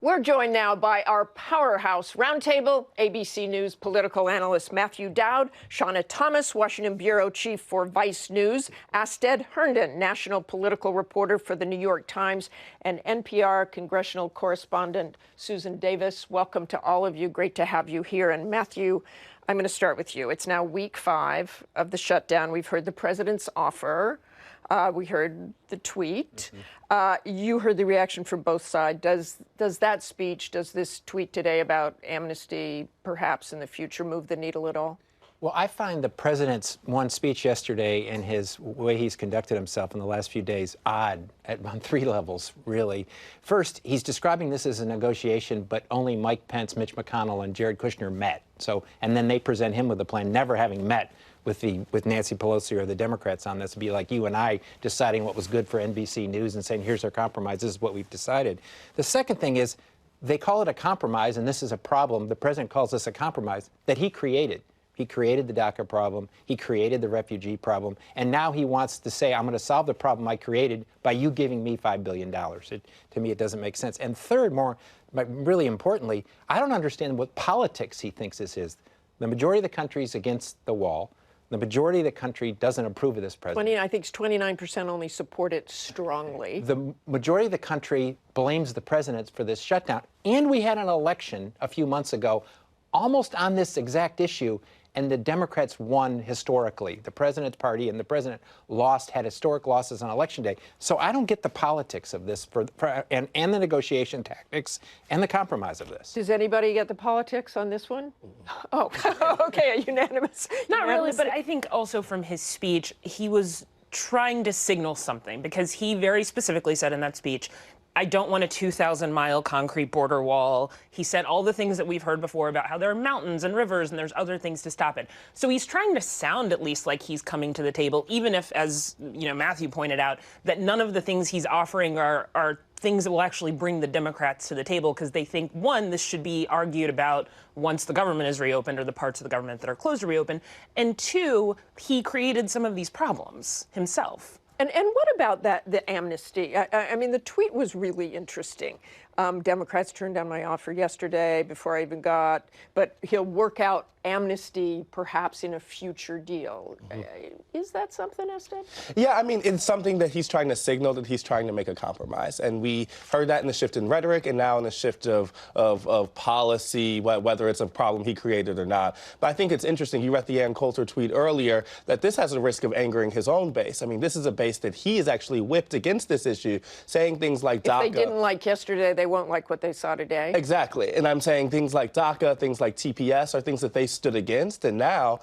We're joined now by our Powerhouse Roundtable, ABC News political analyst Matthew Dowd, Shauna Thomas, Washington Bureau Chief for Vice News, Asted Herndon, national political reporter for the New York Times, and NPR congressional correspondent Susan Davis. Welcome to all of you. Great to have you here. And Matthew, I'm going to start with you. It's now week 5 of the shutdown. We've heard the president's offer. We heard the tweet. You heard the reaction from both sides. Does that speech, does this tweet today about amnesty perhaps in the future move the needle at all? Well, I find the president's one speech yesterday and his way he's conducted himself in the last few days odd on 3 levels, really. First, he's describing this as a negotiation, but only Mike Pence, Mitch McConnell, and Jared Kushner met. And then they present him with a plan, never having met with Nancy Pelosi or the Democrats on this. It'd be like you and I deciding what was good for NBC News and saying, here's our compromise, this is what we've decided. The second thing is, they call it a compromise, and this is a problem. The president calls this a compromise that he created. He created the DACA problem. He created the refugee problem. And now he wants to say, I'm going to solve the problem I created by you giving me $5 billion. To me, it doesn't make sense. And third, really importantly, I don't understand what politics he thinks this is. The majority of the country is against the wall. The majority of the country doesn't approve of this president. I think 29% only support it strongly. The majority of the country blames the president for this shutdown. And we had an election a few months ago almost on this exact issue, and the Democrats won historically. The president's party and the president had historic losses on Election Day. So I don't get the politics of this and the negotiation tactics and the compromise of this. Does anybody get the politics on this one? Oh, okay, a unanimous. Not really, but I think also from his speech, he was trying to signal something, because he very specifically said in that speech, I don't want a 2,000-mile concrete border wall. He said all the things that we've heard before about how there are mountains and rivers and there's other things to stop it. So he's trying to sound at least like he's coming to the table, even if, as Matthew pointed out, that none of the things he's offering are things that will actually bring the Democrats to the table, because they think, one, this should be argued about once the government is reopened or the parts of the government that are closed to reopen, and two, he created some of these problems himself. And what about the amnesty? I mean, the tweet was really interesting. Democrats turned down my offer yesterday before I even but he'll work out amnesty perhaps in a future deal. Is that something, Ested? Yeah, I mean, it's something that he's trying to signal that he's trying to make a compromise. And we heard that in the shift in rhetoric and now in the shift of policy, whether it's a problem he created or not. But I think it's interesting. You read the Ann Coulter tweet earlier that this has a risk of angering his own base. I mean, this is a base that he is actually whipped against this issue, saying things like DACA. If they didn't like yesterday, they won't like what they saw today. Exactly. And I'm saying things like DACA, things like TPS are things that they stood against. And now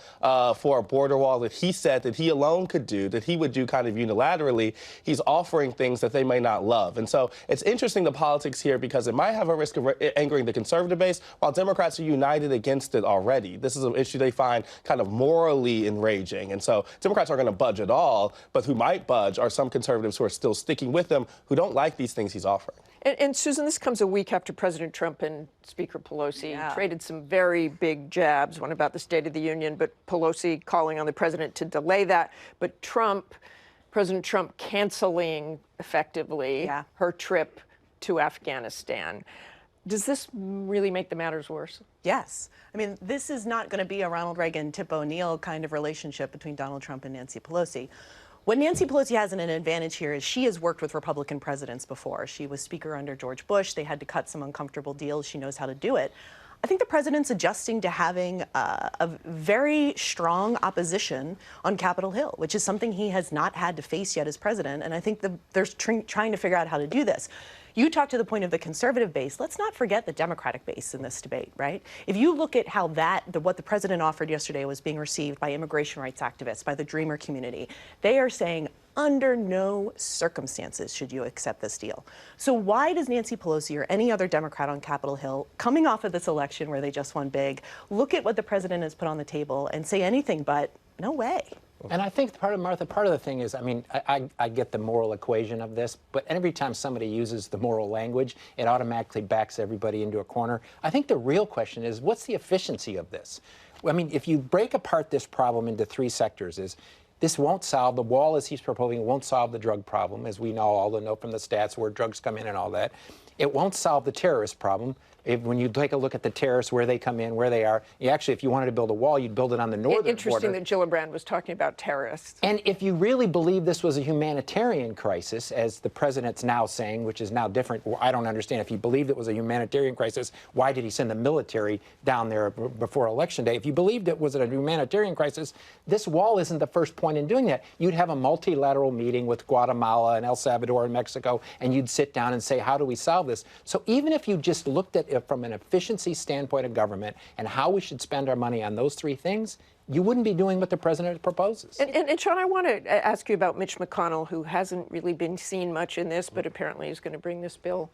for a border wall that he said that he alone could do, that he would do kind of unilaterally, he's offering things that they may not love. And so it's interesting, the politics here, because it might have a risk of angering the conservative base, while Democrats are united against it already. This is an issue they find kind of morally enraging. And so Democrats aren't going to budge at all, but who might budge are some conservatives who are still sticking with him, who don't like these things he's offering. And Susan, this comes a week after President Trump and Speaker Pelosi traded some very big jabs, one about the State of the Union, but Pelosi calling on the president to delay that. But President Trump canceling effectively her trip to Afghanistan. Does this really make the matters worse? Yes. I mean, this is not going to be a Ronald Reagan, Tip O'Neill kind of relationship between Donald Trump and Nancy Pelosi. What Nancy Pelosi has an advantage here is she has worked with Republican presidents before. She was Speaker under George Bush. They had to cut some uncomfortable deals. She knows how to do it. I think the president's adjusting to having a very strong opposition on Capitol Hill, which is something he has not had to face yet as president. And I think they're trying to figure out how to do this. You talked to the point of the conservative base. Let's not forget the Democratic base in this debate, right? If you look at how what the president offered yesterday was being received by immigration rights activists, by the Dreamer community, they are saying, under no circumstances should you accept this deal. So why does Nancy Pelosi or any other Democrat on Capitol Hill, coming off of this election where they just won big, look at what the president has put on the table and say anything but, no way? And I think part of the thing is, I mean, I get the moral equation of this, but every time somebody uses the moral language, it automatically backs everybody into a corner. I think the real question is, what's the efficiency of this? I mean, if you break apart this problem into 3 sectors, this won't solve, the wall as he's proposing won't solve the drug problem, as we all know from the stats where drugs come in and all that. It won't solve the terrorist problem. When you take a look at the terrorists, where they come in, where they are, actually, if you wanted to build a wall, you'd build it on the northern border. Interesting that Gillibrand was talking about terrorists. And if you really believe this was a humanitarian crisis, as the president's now saying, which is now different, I don't understand. If he believed it was a humanitarian crisis, why did he send the military down there before Election Day? If you believed it was a humanitarian crisis, this wall isn't the first point in doing that. You'd have a multilateral meeting with Guatemala and El Salvador and Mexico, and you'd sit down and say, how do we solve this? So even if you just looked at it from an efficiency standpoint of government and how we should spend our money on those three things, you wouldn't be doing what the president proposes. And Sean, I want to ask you about Mitch McConnell, who hasn't really been seen much in this, but apparently is going to bring this bill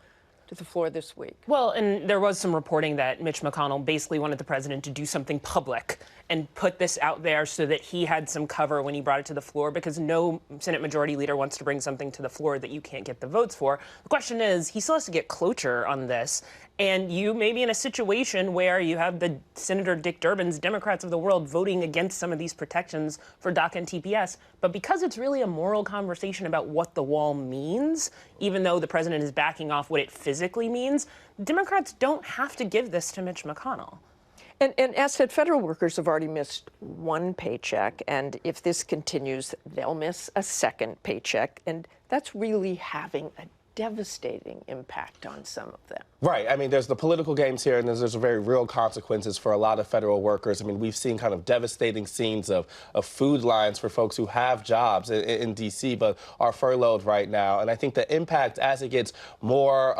to the floor this week. Well, and there was some reporting that Mitch McConnell basically wanted the president to do something public and put this out there so that he had some cover when he brought it to the floor, because no Senate Majority Leader wants to bring something to the floor that you can't get the votes for. The question is, he still has to get cloture on this. And you may be in a situation where you have the Senator Dick Durbin's Democrats of the world voting against some of these protections for DACA and TPS. But because it's really a moral conversation about what the wall means, even though the president is backing off what it physically means, Democrats don't have to give this to Mitch McConnell. And as said, federal workers have already missed one paycheck, and if this continues, they'll miss a second paycheck, and that's really having a devastating impact on some of them. Right. I mean, there's the political games here, and there's very real consequences for a lot of federal workers. I mean, we've seen kind of devastating scenes of food lines for folks who have jobs in D.C. but are furloughed right now. And I think the impact, as it gets more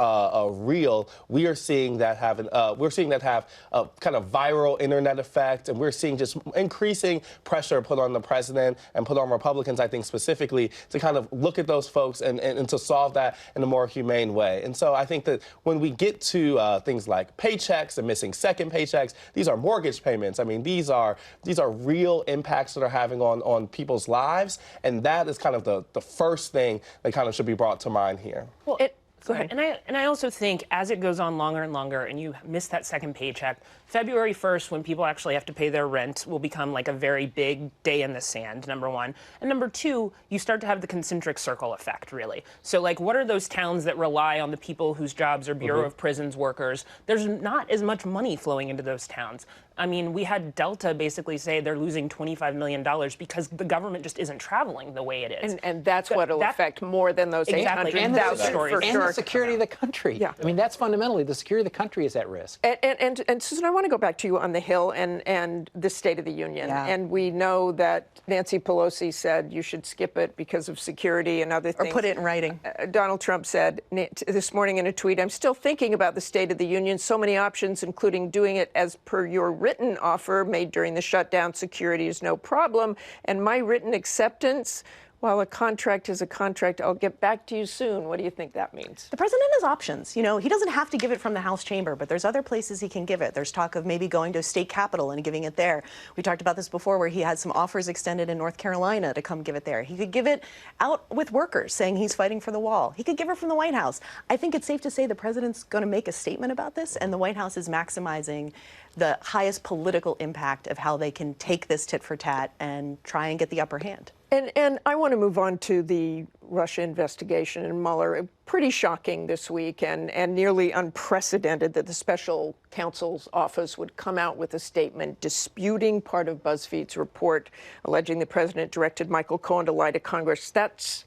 real, we're seeing that have a kind of viral internet effect, and we're seeing just increasing pressure put on the president and put on Republicans, I think, specifically, to kind of look at those folks and to solve that in a more humane way. And so I think that when we get to things like paychecks and missing second paychecks, these are mortgage payments. I mean, these are real impacts that are having on people's lives, and that is kind of the first thing that kind of should be brought to mind here. Well, go ahead. And I also think as it goes on longer and longer and you miss that second paycheck, February 1st, when people actually have to pay their rent, will become like a very big day in the sand, number one. And number two, you start to have the concentric circle effect, really. So, like, what are those towns that rely on the people whose jobs are Bureau of Prisons workers? There's not as much money flowing into those towns. I mean, we had Delta basically say they're losing $25 million because the government just isn't traveling the way it is. And that's what will affect more than those exactly. 800,000 for and sure. the security of the country. Yeah. I mean, that's fundamentally, the security of the country is at risk. And Susan, I want to go back to you on the Hill and the State of the Union. Yeah. And we know that Nancy Pelosi said you should skip it because of security and other things. Or put it in writing. Donald Trump said this morning in a tweet, I'm still thinking about the State of the Union. So many options, including doing it as per your written offer made during the shutdown. Security is no problem. And my written acceptance, while a contract is a contract, I'll get back to you soon. What do you think that means? The president has options. You know, he doesn't have to give it from the House chamber, but there's other places he can give it. There's talk of maybe going to a state capitol and giving it there. We talked about this before, where he had some offers extended in North Carolina to come give it there. He could give it out with workers, saying he's fighting for the wall. He could give it from the White House. I think it's safe to say the president's going to make a statement about this, and the White House is maximizing the highest political impact of how they can take this tit for tat and try and get the upper hand. And I want to move on to the Russia investigation and Mueller. Pretty shocking this week and nearly unprecedented that the special counsel's office would come out with a statement disputing part of BuzzFeed's report alleging the president directed Michael Cohen to lie to Congress. That's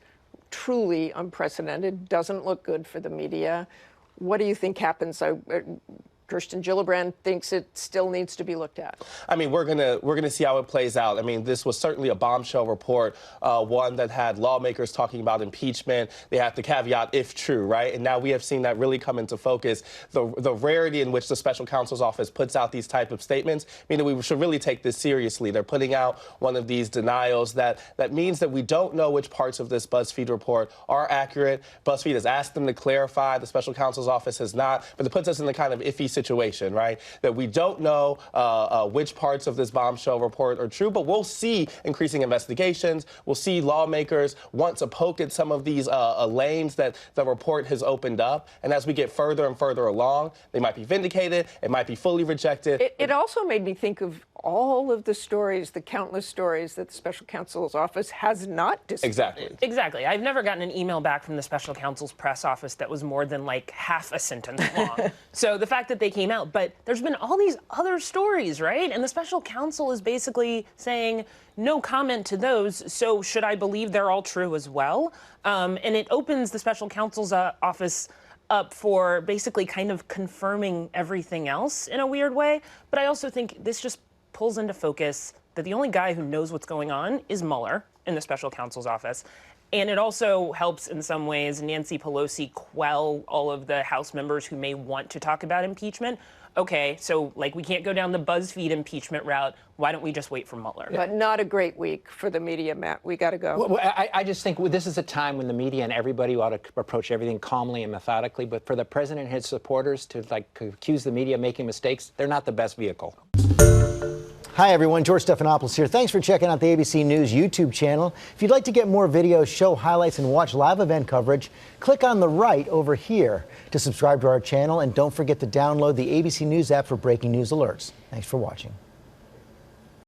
truly unprecedented, doesn't look good for the media. What do you think happens? Kirsten Gillibrand thinks it still needs to be looked at. I mean, we're gonna see how it plays out. I mean, this was certainly a bombshell report, one that had lawmakers talking about impeachment. They had the caveat, if true, right? And now we have seen that really come into focus. The rarity in which the special counsel's office puts out these type of statements mean that we should really take this seriously. They're putting out one of these denials that means that we don't know which parts of this BuzzFeed report are accurate. BuzzFeed has asked them to clarify. The special counsel's office has not, but it puts us in the kind of iffy situation, right? That we don't know which parts of this bombshell report are true, but we'll see increasing investigations. We'll see lawmakers want to poke at some of these lanes that the report has opened up. And as we get further and further along, they might be vindicated. It might be fully rejected. It also made me think of all of the stories, the countless stories that the special counsel's office has not disclosed. Exactly. I've never gotten an email back from the special counsel's press office that was more than like half a sentence long. So the fact that they came out, but there's been all these other stories, right? And the special counsel is basically saying no comment to those. So should I believe they're all true as well? And it opens the special counsel's office up for basically kind of confirming everything else in a weird way. But I also think this just pulls into focus that the only guy who knows what's going on is Mueller in the special counsel's office. And it also helps in some ways Nancy Pelosi quell all of the House members who may want to talk about impeachment. Okay, so like we can't go down the BuzzFeed impeachment route. Why don't we just wait for Mueller? But not a great week for the media, Matt. We got to go. Well, I just think this is a time when the media and everybody ought to approach everything calmly and methodically. But for the president and his supporters to accuse the media of making mistakes, they're not the best vehicle. Hi, everyone. George Stephanopoulos here. Thanks for checking out the ABC News YouTube channel. If you'd like to get more videos, show highlights, and watch live event coverage, click on the right over here to subscribe to our channel. And don't forget to download the ABC News app for breaking news alerts. Thanks for watching.